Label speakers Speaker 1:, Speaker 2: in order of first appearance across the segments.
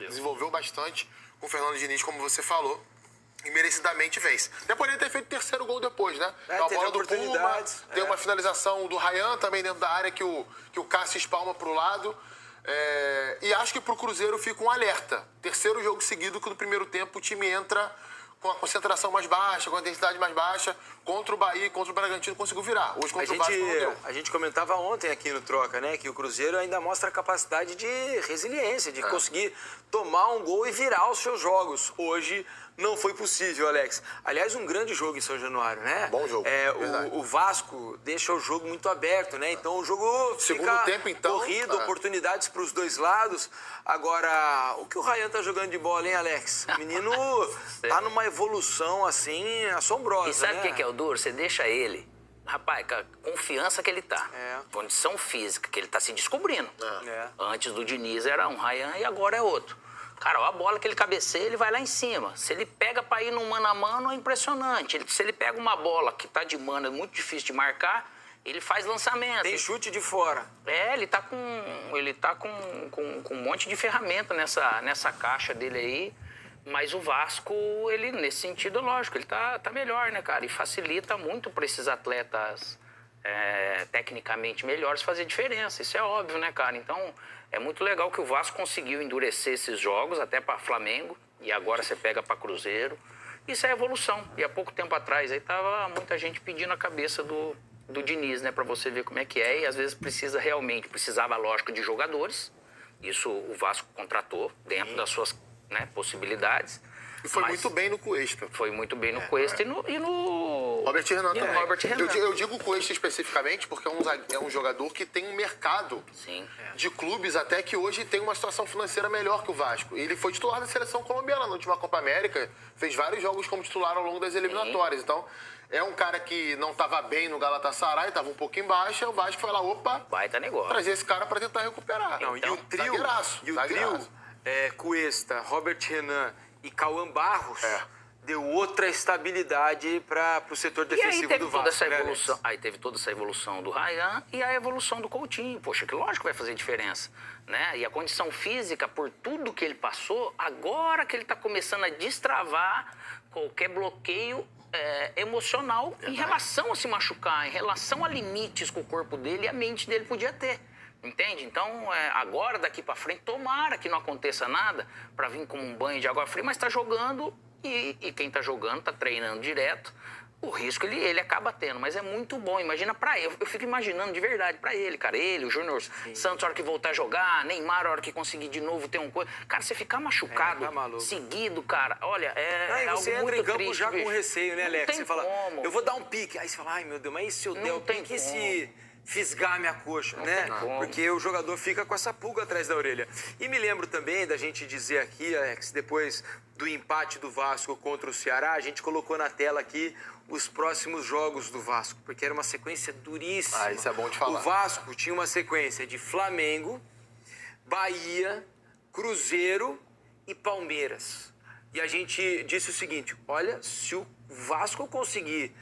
Speaker 1: desenvolveu bastante com o Fernando Diniz, como você falou. E merecidamente vence. Até poderia ter feito o terceiro gol depois, né? A bola do Puma, tem uma finalização do Ryan também dentro da área que o Cássio espalma pro lado. E acho que pro Cruzeiro fica um alerta. Terceiro jogo seguido que no primeiro tempo o time entra com a concentração mais baixa, com a intensidade mais baixa. Contra o Bahia e contra o Bragantino conseguiu virar. Hoje contra o Vasco não deu.
Speaker 2: A gente comentava ontem aqui no Troca, né? Que o Cruzeiro ainda mostra a capacidade de resiliência, de conseguir tomar um gol e virar os seus jogos. Hoje não foi possível, Alex. Aliás, um grande jogo em São Januário, né?
Speaker 1: Bom jogo.
Speaker 2: O Vasco deixa o jogo muito aberto, né? Então o jogo
Speaker 1: segundo tempo, então,
Speaker 2: corrido, oportunidades para os dois lados. Agora, o que o Ryan tá jogando de bola, hein, Alex? O menino tá numa evolução, assim, assombrosa,
Speaker 3: E sabe o
Speaker 2: né?
Speaker 3: que é o duro? Você deixa ele, rapaz, com a confiança que ele tá. Condição física, que ele tá se descobrindo. Antes do Diniz era um Ryan e agora é outro. Cara, ó, a bola que ele cabeceia, ele vai lá em cima. Se ele pega pra ir no mano a mano, é impressionante. Se ele pega uma bola que tá de mano, é muito difícil de marcar, ele faz lançamento.
Speaker 2: Tem chute de fora.
Speaker 3: Ele tá com um monte de ferramenta nessa caixa dele aí. Mas o Vasco, ele, nesse sentido, lógico, ele tá melhor, né, cara? E facilita muito para esses atletas tecnicamente melhores fazer diferença. Isso é óbvio, né, cara? Então, é muito legal que o Vasco conseguiu endurecer esses jogos, até para Flamengo, e agora você pega para Cruzeiro. Isso é evolução. E há pouco tempo atrás, aí tava muita gente pedindo a cabeça do Diniz, né, para você ver como é que é. E às vezes precisava, lógico, de jogadores. Isso o Vasco contratou dentro das suas possibilidades.
Speaker 1: E foi muito bem no Cuesta.
Speaker 3: Foi muito bem no Cuesta e no
Speaker 1: Robert Renan
Speaker 3: e no
Speaker 1: também.
Speaker 3: Robert Renan.
Speaker 1: Eu digo o Cuesta especificamente porque é um jogador que tem um mercado de clubes até que hoje tem uma situação financeira melhor que o Vasco. Ele foi titular da seleção colombiana na última Copa América, fez vários jogos como titular ao longo das eliminatórias. Então, é um cara que não estava bem no Galatasaray, estava um pouco em baixa, o Vasco foi lá, opa,
Speaker 3: baita negócio.
Speaker 1: Trazer esse cara para tentar recuperar.
Speaker 2: Não, então, e o trio Cuesta, Robert Renan e Cauã Barros deu outra estabilidade para o setor defensivo do Vasco.
Speaker 3: Aí teve toda essa evolução do Ryan e a evolução do Coutinho. Poxa, que lógico que vai fazer diferença, né? E a condição física, por tudo que ele passou, agora que ele está começando a destravar qualquer bloqueio emocional em relação a se machucar, em relação a limites que o corpo dele e a mente dele podia ter. Entende? Então, agora, daqui pra frente, tomara que não aconteça nada pra vir como um banho de água fria, mas tá jogando e quem tá jogando, tá treinando direto, o risco ele acaba tendo, mas é muito bom. Imagina pra ele, eu fico imaginando de verdade pra ele, cara, o Júnior Santos, a hora que voltar a jogar, Neymar, a hora que conseguir de novo ter um coisa. Cara, você ficar machucado seguido, cara, olha, algo
Speaker 2: você
Speaker 3: muito
Speaker 2: entra em campo
Speaker 3: triste,
Speaker 2: já com receio, né, Alex? Você fala, eu vou dar um pique, aí você fala, ai meu Deus, mas e se eu der o pique e se fisgar minha coxa, né? Porque o jogador fica com essa pulga atrás da orelha. E me lembro também da gente dizer aqui, Alex, depois do empate do Vasco contra o Ceará, a gente colocou na tela aqui os próximos jogos do Vasco, porque era uma sequência duríssima.
Speaker 1: Isso é bom de falar.
Speaker 2: O Vasco tinha uma sequência de Flamengo, Bahia, Cruzeiro e Palmeiras. E a gente disse o seguinte, olha, se o Vasco conseguir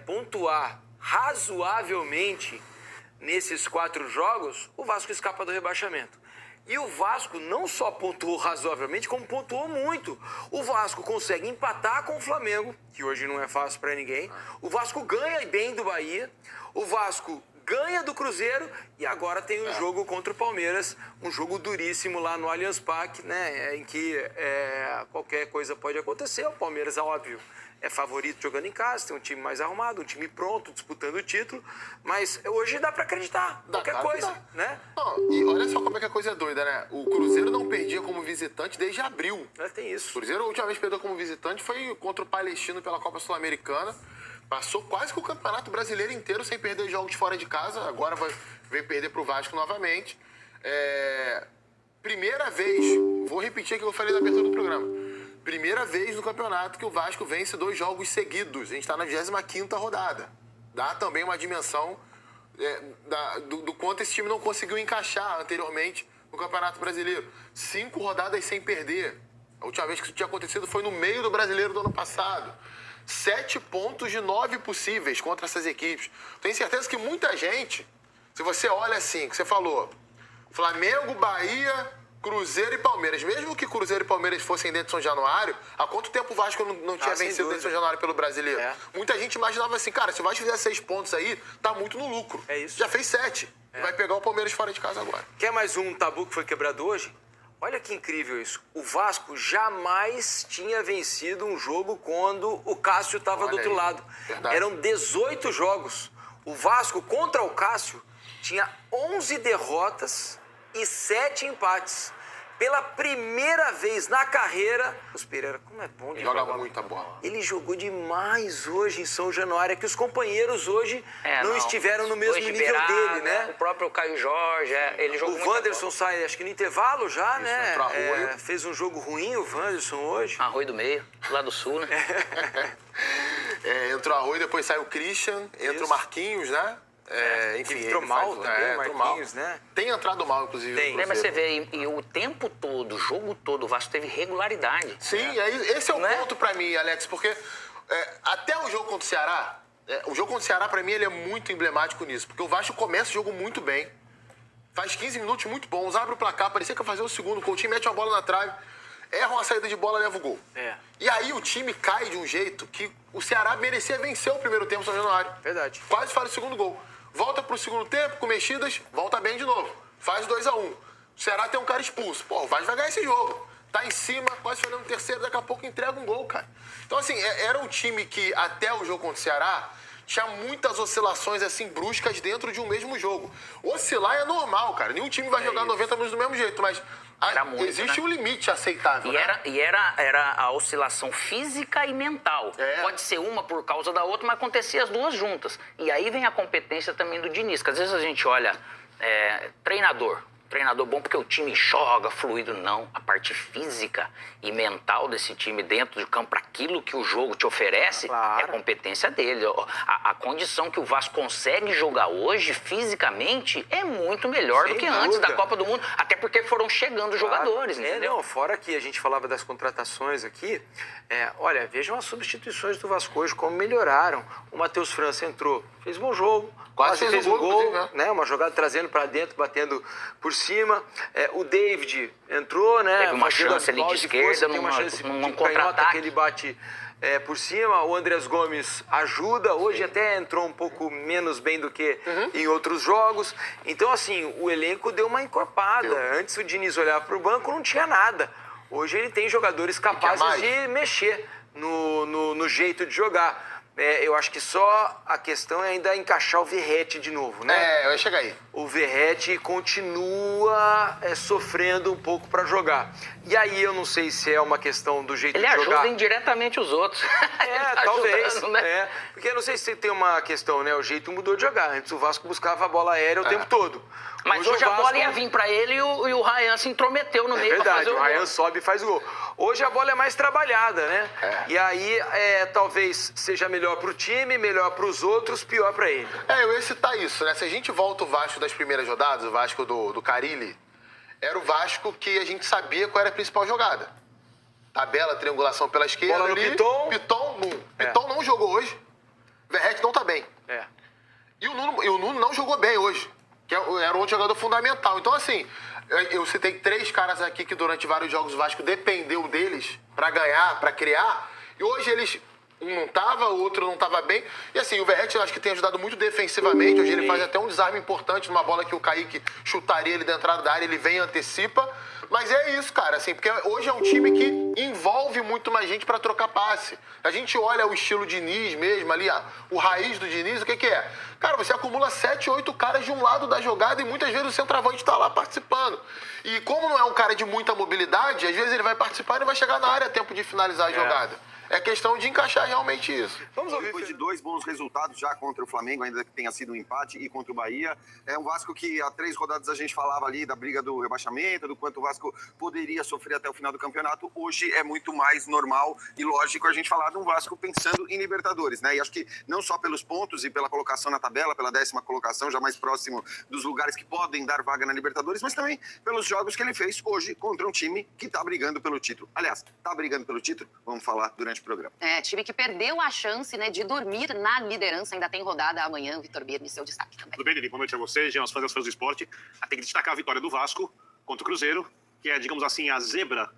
Speaker 2: pontuar razoavelmente nesses 4 jogos, o Vasco escapa do rebaixamento. E o Vasco não só pontuou razoavelmente, como pontuou muito. O Vasco consegue empatar com o Flamengo, que hoje não é fácil para ninguém. O Vasco ganha bem do Bahia. O Vasco ganha do Cruzeiro e agora tem um jogo contra o Palmeiras, um jogo duríssimo lá no Allianz Parque, né, em que qualquer coisa pode acontecer. O Palmeiras, óbvio, é favorito jogando em casa, tem um time mais arrumado, um time pronto, disputando o título, mas hoje dá pra acreditar, qualquer coisa, né?
Speaker 1: Não, e olha só como é que a coisa é doida, né? O Cruzeiro não perdia como visitante desde abril.
Speaker 2: Tem isso.
Speaker 1: O Cruzeiro, a última vez que perdeu como visitante foi contra o Palestino pela Copa Sul-Americana. Passou quase que o Campeonato Brasileiro inteiro sem perder jogos fora de casa, agora veio perder pro Vasco novamente. Primeira vez, vou repetir o que eu falei na abertura do programa. Primeira vez no campeonato que o Vasco vence 2 jogos seguidos. A gente está na 25ª rodada. Dá também uma dimensão do quanto esse time não conseguiu encaixar anteriormente no Campeonato Brasileiro. 5 rodadas sem perder. A última vez que isso tinha acontecido foi no meio do Brasileiro do ano passado. 7 pontos de 9 possíveis contra essas equipes. Tenho certeza que muita gente, se você olha assim, que você falou, Flamengo, Bahia, Cruzeiro e Palmeiras. Mesmo que Cruzeiro e Palmeiras fossem dentro de São Januário, há quanto tempo o Vasco não tinha vencido dentro de São Januário pelo Brasileiro? Muita gente imaginava assim, cara, se o Vasco fizer 6 pontos aí, tá muito no lucro.
Speaker 2: É isso.
Speaker 1: Já fez 7. Vai pegar o Palmeiras fora de casa agora.
Speaker 2: Quer mais um tabu que foi quebrado hoje? Olha que incrível isso. O Vasco jamais tinha vencido um jogo quando o Cássio estava do outro lado.
Speaker 1: Verdade.
Speaker 2: Eram 18 jogos. O Vasco contra o Cássio tinha 11 derrotas e 7 empates. Pela primeira vez na carreira, o Pereira, como é bom de
Speaker 1: Joga
Speaker 2: jogar
Speaker 1: muita bola.
Speaker 2: Ele jogou demais hoje em São Januário. É que os companheiros hoje não estiveram no mesmo
Speaker 3: Hoje,
Speaker 2: nível
Speaker 3: Beraba,
Speaker 2: dele, né?
Speaker 3: O próprio Caio Jorge, ele jogou
Speaker 2: O
Speaker 3: muito.
Speaker 2: Wanderson sai, acho que no intervalo já, né?
Speaker 1: entrou Arroio.
Speaker 2: Fez um jogo ruim o Wanderson hoje.
Speaker 3: Arroio do meio, lá do sul, né?
Speaker 1: Entrou Arroio, depois sai o Christian, entra o Marquinhos, né? Enfim,
Speaker 2: entrou
Speaker 1: ele
Speaker 2: mal
Speaker 1: faz-
Speaker 2: também,
Speaker 1: entrou
Speaker 2: Marquinhos,
Speaker 1: mal.
Speaker 2: né?
Speaker 1: Tem entrado mal, inclusive.
Speaker 2: Tem.
Speaker 1: no
Speaker 3: Mas você
Speaker 1: Cruzeiro.
Speaker 3: vê, e o tempo todo, o jogo todo, o Vasco teve regularidade.
Speaker 1: Sim, aí, esse é o
Speaker 3: Né?
Speaker 1: ponto pra mim, Alex, porque até o jogo contra o Ceará, o jogo contra o Ceará, pra mim, ele é muito emblemático nisso, porque o Vasco começa o jogo muito bem, faz 15 minutos muito bons, abre o placar, parecia que ia fazer o segundo, o Coutinho mete uma bola na trave, erra uma saída de bola, leva o gol. E aí o time cai de um jeito que o Ceará merecia vencer o primeiro tempo São Januário.
Speaker 2: Verdade.
Speaker 1: Quase faz o segundo gol. Volta pro segundo tempo, com mexidas, volta bem de novo. Faz 2-1. O Ceará tem um cara expulso. Pô, o Vasco vai ganhar esse jogo. Tá em cima, quase fazendo o terceiro, daqui a pouco entrega um gol, cara. Então, assim, era um time que, até o jogo contra o Ceará, tinha muitas oscilações, assim, bruscas dentro de um mesmo jogo. Oscilar é normal, cara. Nenhum time vai jogar 90 minutos do mesmo jeito, mas
Speaker 3: Era muito,
Speaker 1: existe
Speaker 3: né?
Speaker 1: um limite aceitável, né?
Speaker 3: Era a oscilação física e mental. Pode ser uma por causa da outra, mas acontecia as duas juntas. E aí vem a competência também do Diniz, que às vezes a gente olha treinador bom porque o time joga fluido. Não, a parte física e mental desse time dentro do campo, para aquilo que o jogo te oferece, é competência dele. A condição que o Vasco consegue jogar hoje, fisicamente, é muito melhor do que antes da Copa do Mundo, até porque foram chegando jogadores, entendeu?
Speaker 2: Não, fora que a gente falava das contratações aqui, olha, vejam as substituições do Vasco hoje, como melhoraram. O Matheus França entrou, fez um bom jogo, quase fez um gol, né? Uma jogada trazendo para dentro, batendo por cima. O David entrou, né?
Speaker 3: Teve uma chance ali de esquerda,
Speaker 2: tem uma chance
Speaker 3: num
Speaker 2: de canhota
Speaker 3: contra-ataque.
Speaker 2: que ele bate por cima. O Andreas Gomes ajuda. Hoje até entrou um pouco menos bem do que em outros jogos. Então, assim, o elenco deu uma encorpada. Antes o Diniz olhava para o banco, não tinha nada. Hoje ele tem jogadores capazes de mexer no jeito de jogar. Eu acho que só a questão é ainda encaixar o Verratti de novo, né?
Speaker 1: Eu ia chegar aí.
Speaker 2: O Verratti continua sofrendo um pouco para jogar. E aí eu não sei se é uma questão do jeito
Speaker 3: Ele
Speaker 2: de jogar.
Speaker 3: ajuda indiretamente os outros. Ele tá
Speaker 2: Talvez.
Speaker 3: ajudando, né?
Speaker 2: Porque eu não sei se tem uma questão, né? O jeito mudou de jogar. Antes o Vasco buscava a bola aérea o tempo todo.
Speaker 3: Mas hoje
Speaker 2: o
Speaker 3: a bola
Speaker 2: Vasco-
Speaker 3: ia vir pra ele e o Ryan se intrometeu no meio pra
Speaker 2: Verdade,
Speaker 3: fazer
Speaker 2: o
Speaker 3: o
Speaker 2: Ryan
Speaker 3: gol.
Speaker 2: sobe e faz gol. Hoje a bola é mais trabalhada, né? E aí talvez seja melhor pro time, melhor pros outros, pior pra ele.
Speaker 1: Eu ia citar isso, né? Se a gente volta o Vasco das primeiras rodadas, o Vasco do Carille, era o Vasco que a gente sabia qual era a principal jogada. Tabela, triangulação pela esquerda.
Speaker 2: Bola no
Speaker 1: ali,
Speaker 2: Piton.
Speaker 1: Piton. Piton não jogou hoje. Verratti não tá bem. E o Nuno não jogou bem hoje, que era um outro jogador fundamental. Então, assim, eu citei 3 caras aqui que durante vários jogos o Vasco dependeu deles pra ganhar, pra criar. E hoje eles... Um não tava, o outro não tava bem. E assim, o Verratti eu acho que tem ajudado muito defensivamente. Hoje ele faz até um desarme importante numa bola que o Kaique chutaria ele da entrada da área, ele vem e antecipa. Mas é isso, cara, assim, porque hoje é um time que envolve muito mais gente pra trocar passe. A gente olha o estilo Diniz mesmo ali, o raiz do Diniz, o que é? Cara, você acumula 7, 8 caras de um lado da jogada e muitas vezes o centroavante tá lá participando. E como não é um cara de muita mobilidade, às vezes ele vai participar e não vai chegar na área a tempo de finalizar a jogada. É questão de encaixar realmente isso.
Speaker 2: Vamos ouvir.
Speaker 4: Depois de 2 bons resultados já contra o Flamengo, ainda que tenha sido um empate, e contra o Bahia. É um Vasco que há 3 rodadas a gente falava ali da briga do rebaixamento, do quanto o Vasco poderia sofrer até o final do campeonato. Hoje é muito mais normal e lógico a gente falar de um Vasco pensando em Libertadores, né? E acho que não só pelos pontos e pela colocação na tabela, pela 10ª colocação, já mais próximo dos lugares que podem dar vaga na Libertadores, mas também pelos jogos que ele fez hoje contra um time que está brigando pelo título. Aliás, está brigando pelo título? Vamos falar durante o programa.
Speaker 5: Time que perdeu a chance, né, de dormir na liderança. Ainda tem rodada amanhã. Vitor Birne, seu destaque também.
Speaker 6: Tudo bem, Lili? Boa noite a vocês, aos fãs do esporte. Tem que destacar a vitória do Vasco contra o Cruzeiro, que é, digamos assim, a zebra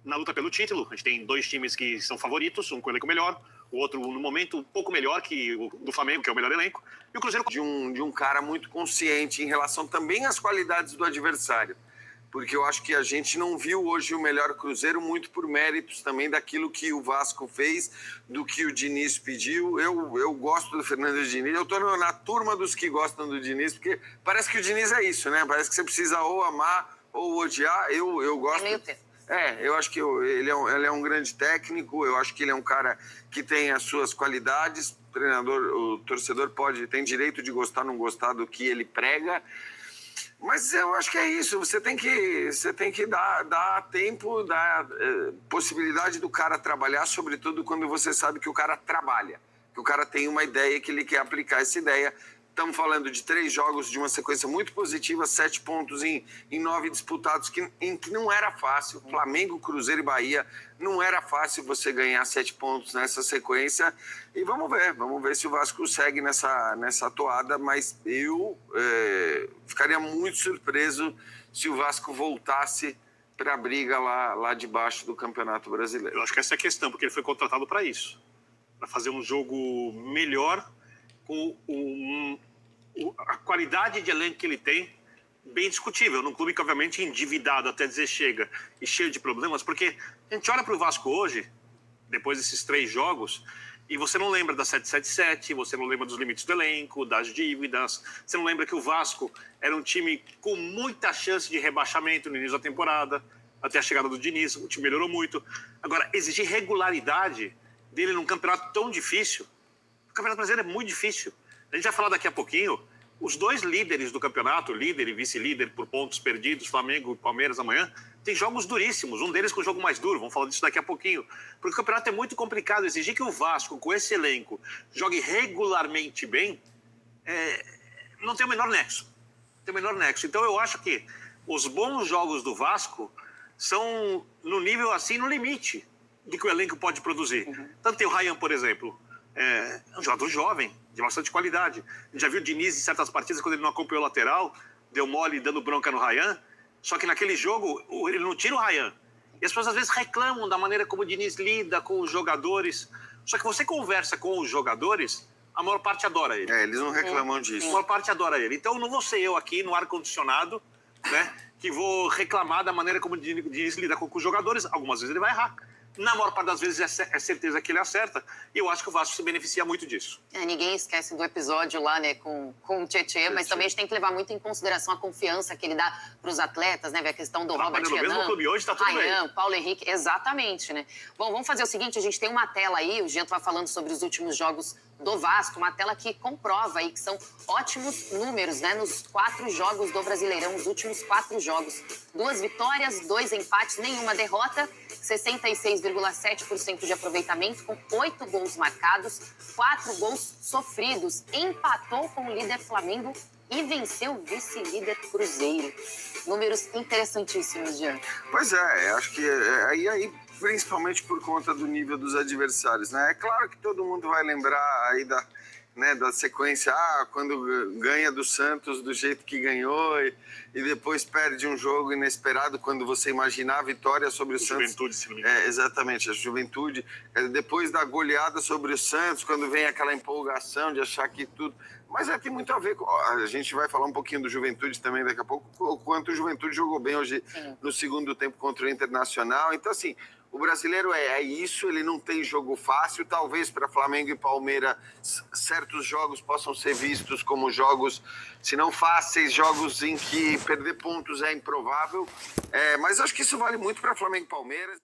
Speaker 6: na luta pelo título. A gente tem 2 times que são favoritos, um com elenco melhor, o outro, no momento, um pouco melhor que o do Flamengo, que é o melhor elenco, e o Cruzeiro...
Speaker 4: De um cara muito consciente em relação também às qualidades do adversário. Porque eu acho que a gente não viu hoje o melhor Cruzeiro muito por méritos também daquilo que o Vasco fez, do que o Diniz pediu. Eu gosto do Fernando Diniz, eu estou na turma dos que gostam do Diniz, porque parece que o Diniz é isso, né? Parece que você precisa ou amar ou odiar. Eu gosto... eu acho que ele é um grande técnico, eu acho que ele é um cara que tem as suas qualidades. O torcedor tem direito de gostar ou não gostar do que ele prega. Mas eu acho que é isso, você tem que dar tempo, dar possibilidade do cara trabalhar, sobretudo quando você sabe que o cara trabalha, que o cara tem uma ideia, que ele quer aplicar essa ideia. Estamos falando de 3 jogos de uma sequência muito positiva, 7 pontos em 9 disputados, em que não era fácil. Flamengo, Cruzeiro e Bahia, não era fácil você ganhar 7 pontos nessa sequência. E vamos ver se o Vasco segue nessa toada, mas eu ficaria muito surpreso se o Vasco voltasse para a briga lá debaixo do Campeonato Brasileiro.
Speaker 6: Eu acho que essa é a questão, porque ele foi contratado para isso, para fazer um jogo melhor, com a qualidade de elenco que ele tem, bem discutível, num clube que obviamente é endividado até dizer chega e cheio de problemas, porque a gente olha para o Vasco hoje, depois desses 3 jogos, e você não lembra da 777, você não lembra dos limites do elenco, das dívidas, você não lembra que o Vasco era um time com muita chance de rebaixamento no início da temporada, até a chegada do Diniz, o time melhorou muito. Agora, exigir regularidade dele num campeonato tão difícil, o Campeonato Brasileiro é muito difícil. A gente vai falar daqui a pouquinho, os 2 líderes do campeonato, líder e vice-líder por pontos perdidos, Flamengo e Palmeiras amanhã, tem jogos duríssimos, um deles com o jogo mais duro, vamos falar disso daqui a pouquinho. Porque o campeonato é muito complicado, exigir que o Vasco, com esse elenco, jogue regularmente bem, não tem o menor nexo. Então eu acho que os bons jogos do Vasco são no nível assim, no limite do que o elenco pode produzir. Tanto tem o Ryan, por exemplo, é um jogador jovem, de bastante qualidade. A gente já viu o Diniz em certas partidas, quando ele não acompanhou o lateral, deu mole dando bronca no Ryan. Só que naquele jogo, ele não tira o Ryan. E as pessoas às vezes reclamam da maneira como o Diniz lida com os jogadores. Só que você conversa com os jogadores, a maior parte adora ele.
Speaker 4: Eles não reclamam disso.
Speaker 6: A maior parte adora ele. Então não vou ser eu aqui no ar-condicionado, né, que vou reclamar da maneira como o Diniz lida com os jogadores. Algumas vezes ele vai errar. Na maior parte das vezes é certeza que ele acerta. E eu acho que o Vasco se beneficia muito disso.
Speaker 5: Ninguém esquece do episódio lá, né, com o Tietê, mas também a gente tem que levar muito em consideração a confiança que ele dá para os atletas, né, a questão do Robert
Speaker 6: no mesmo clube hoje, tá tudo
Speaker 5: Ryan,
Speaker 6: bem.
Speaker 5: Paulo Henrique, exatamente, né. Bom, vamos fazer o seguinte, a gente tem uma tela aí, o Jean tá falando sobre os últimos jogos do Vasco, uma tela que comprova aí que são ótimos números, né, nos 4 jogos do Brasileirão, os últimos 4 jogos. 2 vitórias, 2 empates, nenhuma derrota, 66,7% de aproveitamento, com 8 gols marcados, 4 gols sofridos. Empatou com o líder Flamengo e venceu o vice-líder Cruzeiro. Números interessantíssimos, Jean.
Speaker 4: Pois é, acho que aí principalmente por conta do nível dos adversários, né? É claro que todo mundo vai lembrar aí da sequência, quando ganha do Santos do jeito que ganhou e depois perde um jogo inesperado quando você imaginar a vitória sobre o Santos.
Speaker 6: Juventude, se não me engano.
Speaker 4: Exatamente, a Juventude. Depois da goleada sobre o Santos, quando vem aquela empolgação de achar que tudo... Mas tem muito a ver com... A gente vai falar um pouquinho do Juventude também daqui a pouco, o quanto o Juventude jogou bem hoje no segundo tempo contra o Internacional. Então, assim, o brasileiro é isso, ele não tem jogo fácil. Talvez para Flamengo e Palmeiras certos jogos possam ser vistos como jogos, se não fáceis, jogos em que perder pontos é improvável. Mas acho que isso vale muito para Flamengo e Palmeiras.